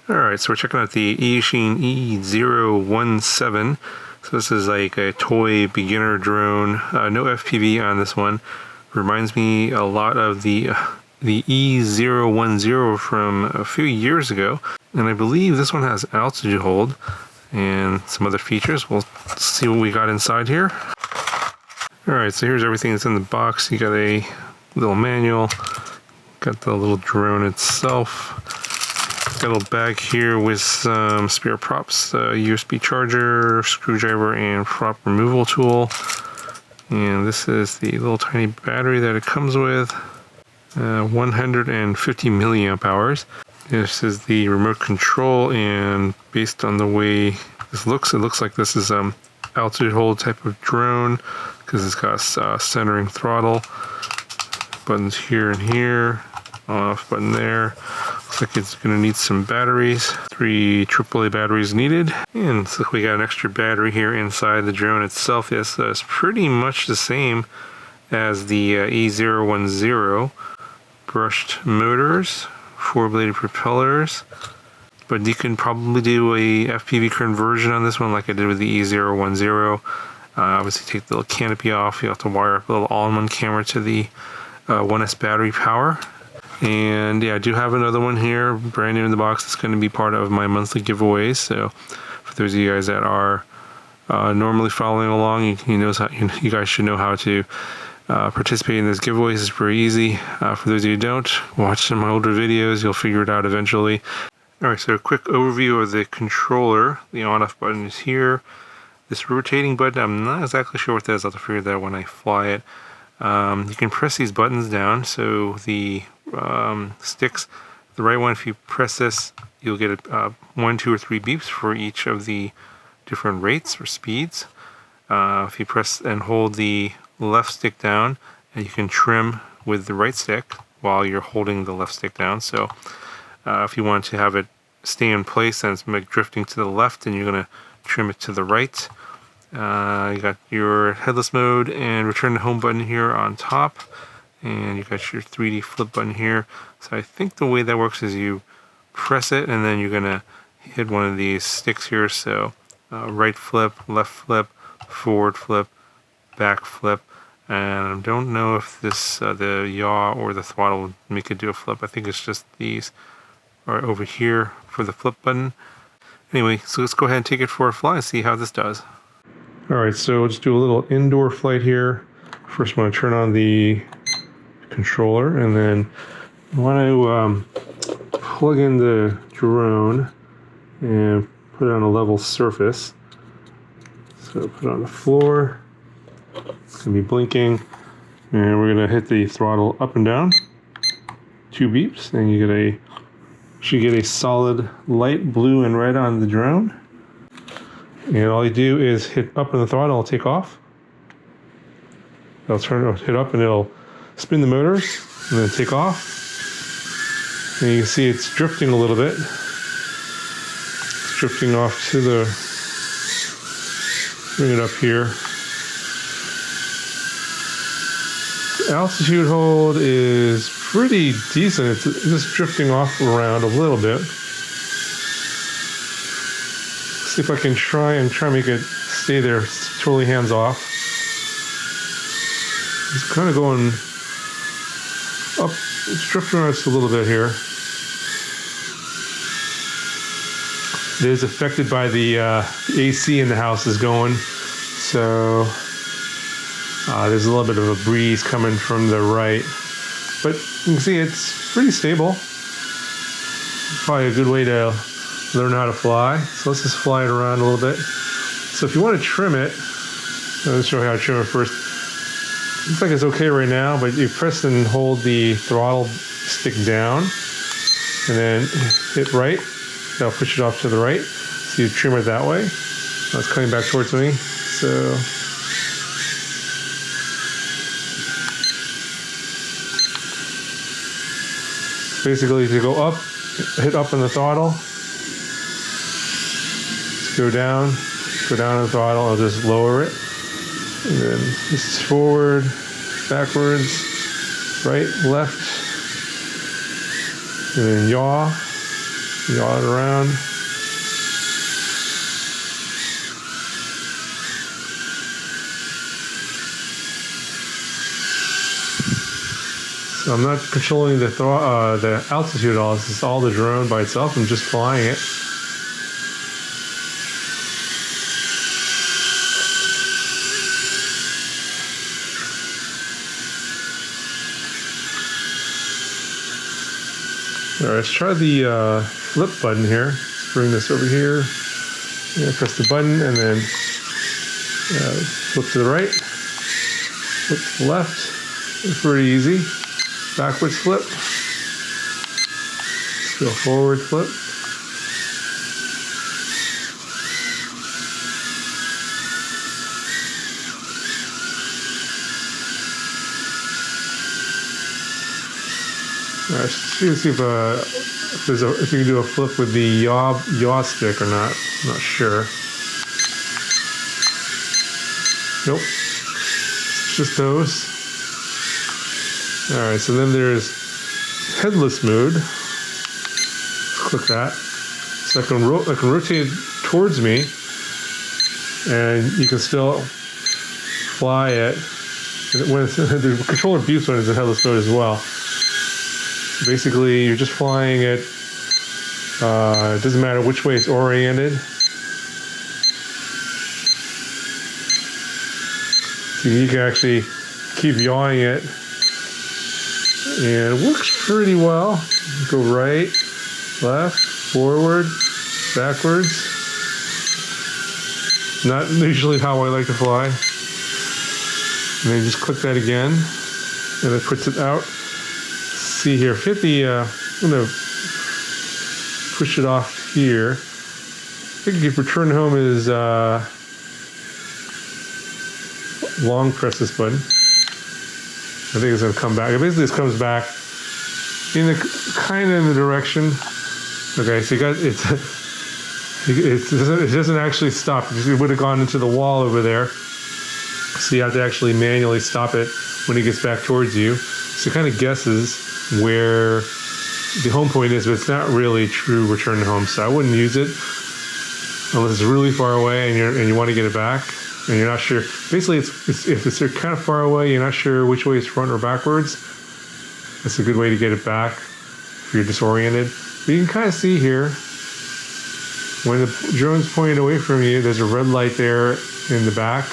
Alright, so we're checking out the Eachine E017. So this is like a toy beginner drone. No FPV on this one. Reminds me a lot of the E010 from a few years ago. And I believe this one has altitude hold and some other features. We'll see what we got inside here. Alright, so here's everything that's in the box. You got a little manual, got the little drone itself. Got a little bag here with some spare props, USB charger, screwdriver, and prop removal tool. And this is the little tiny battery that it comes with, 150 milliamp hours. This is the remote control, and based on the way this looks, it looks like this is altitude hold type of drone because it's got centering throttle, buttons here and here, on-off button there. Looks like it's going to need some batteries. 3 AAA batteries needed. And looks like we got an extra battery here inside the drone itself. Yes, that's pretty much the same as the E010. Brushed motors, 4-bladed propellers. But you can probably do a FPV conversion on this one like I did with the E010. Obviously take the little canopy off. You have to wire up a little all-in-one camera to the 1S battery power. And yeah, I do have another one here, brand new in the box. It's going to be part of my monthly giveaways. So for those of you guys that are normally following along, you guys should know how to participate in these giveaways. It's pretty easy. For those of you who don't, watch some of my older videos. You'll figure it out eventually. Alright, so a quick overview of the controller. The on-off button is here. This rotating button, I'm not exactly sure what that is. I'll have to figure that out when I fly it. You can press these buttons down, so the sticks, the right one, if you press this, you'll get 1, 2, or 3 beeps for each of the different rates or speeds. If you press and hold the left stick down, and you can trim with the right stick while you're holding the left stick down. So if you want to have it stay in place and it's like drifting to the left, and you're going to trim it to the right. You got your headless mode and return to home button here on top, and you got your 3D flip button here. So I think the way that works is you press it and then you're gonna hit one of these sticks here. So right flip, left flip, forward flip, back flip, and I don't know if this the yaw or the throttle would make it do a flip. I think it's just these are over here for the flip button. Anyway, so let's go ahead and take it for a fly and see how this does. Alright, so let's do a little indoor flight here. First I want to turn on the controller, and then I want to plug in the drone and put it on a level surface. So put it on the floor. It's going to be blinking, and we're going to hit the throttle up and down. 2 beeps, and you should get a solid light blue and red on the drone. And all you do is hit up on the throttle, it'll take off. It'll hit up and it'll spin the motors and then take off. And you can see it's drifting a little bit. It's drifting off to bring it up here. The altitude hold is pretty decent. It's just drifting off around a little bit. See if I can try and make it stay there, it's totally hands off. It's kind of going up, it's drifting around just a little bit here. It is affected by the AC in the house is going, so there's a little bit of a breeze coming from the right. But you can see it's pretty stable. Probably a good way to learn how to fly. So let's just fly it around a little bit. So if you want to trim it, let's show you how to trim it first. Looks like it's okay right now, but you press and hold the throttle stick down and then hit right. That'll push it off to the right. So you trim it that way. Now it's coming back towards me. So basically, if you go up, hit up on the throttle, go down on the throttle, I'll just lower it. And then this is forward, backwards, right, left, and then yaw. Yaw it around. So I'm not controlling the altitude at all. This is all the drone by itself. I'm just flying it. All right, let's try the flip button here. Let's bring this over here. Press the button and then flip to the right, flip to the left. It's pretty easy. Backwards flip. Let's go forward flip. All right, see if you can do a flip with the yaw stick or not. I'm not sure. Nope. It's just those. All right, so then there's headless mode. Click that. So I can rotate it towards me, and you can still fly it. When the controller beeps when it's in headless mode as well. Basically, you're just flying it. It doesn't matter which way it's oriented. So you can actually keep yawing it. And it works pretty well. Go right, left, forward, backwards. Not usually how I like to fly. And then just click that again, and it puts it out. See here, hit the, I'm gonna push it off here. I think if return home is long press this button. I think it's gonna come back. Basically, this comes back in the kind of in the direction. Okay, so you got it doesn't actually stop. It would have gone into the wall over there. So you have to actually manually stop it when it gets back towards you. So it kind of guesses where the home point is, but it's not really true return to home. So I wouldn't use it unless it's really far away and you want to get it back and you're not sure. Basically, if it's kind of far away, you're not sure which way is front or backwards. That's a good way to get it back if you're disoriented. But you can kind of see here when the drone's pointed away from you, there's a red light there in the back.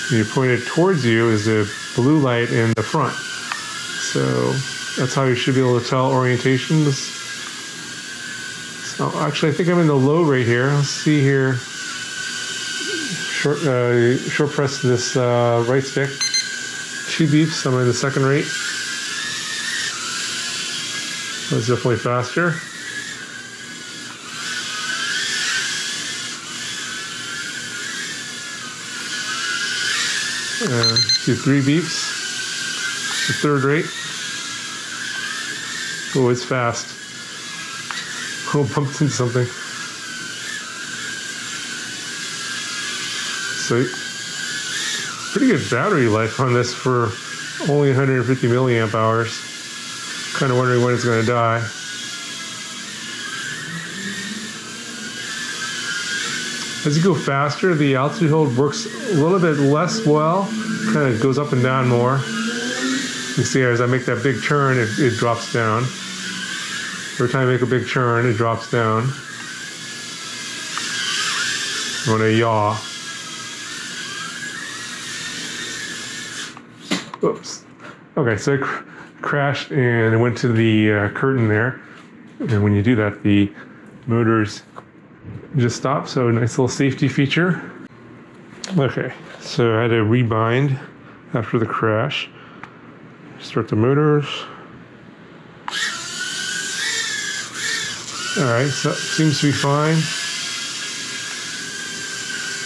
When you're pointed towards you is the blue light in the front. So that's how you should be able to tell orientations. So actually, I think I'm in the low rate here. Let's see here. Short press this right stick. 2 beeps. I'm in the second rate. That's definitely faster. Do 3 beeps. The third rate. Oh, it's fast. Oh, bumped into something. So, pretty good battery life on this for only 150 milliamp hours. Kind of wondering when it's going to die. As you go faster, the altitude hold works a little bit less well. Kind of goes up and down more. You see, as I make that big turn, it drops down. Every time I make a big turn, it drops down. When I yaw. Oops. Okay, so it crashed and it went to the curtain there. And when you do that, the motors just stop. So a nice little safety feature. Okay, so I had to rebind after the crash. Start the motors. All right, so seems to be fine.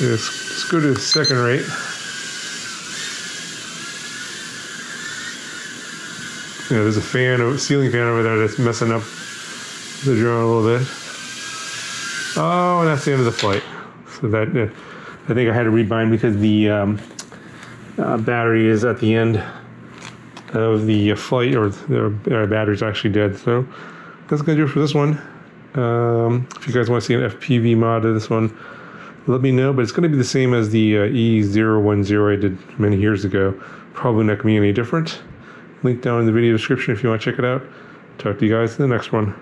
Let's go to the second rate. Yeah, there's a ceiling fan over there that's messing up the drone a little bit. Oh, and that's the end of the flight. So that I think I had to rebind because the battery is at the end of the flight, or the battery's actually dead. So that's gonna do it for this one. If you guys want to see an FPV mod of this one, let me know. But it's going to be the same as the E010 I did many years ago. Probably not going to be any different. Link down in the video description if you want to check it out. Talk to you guys in the next one.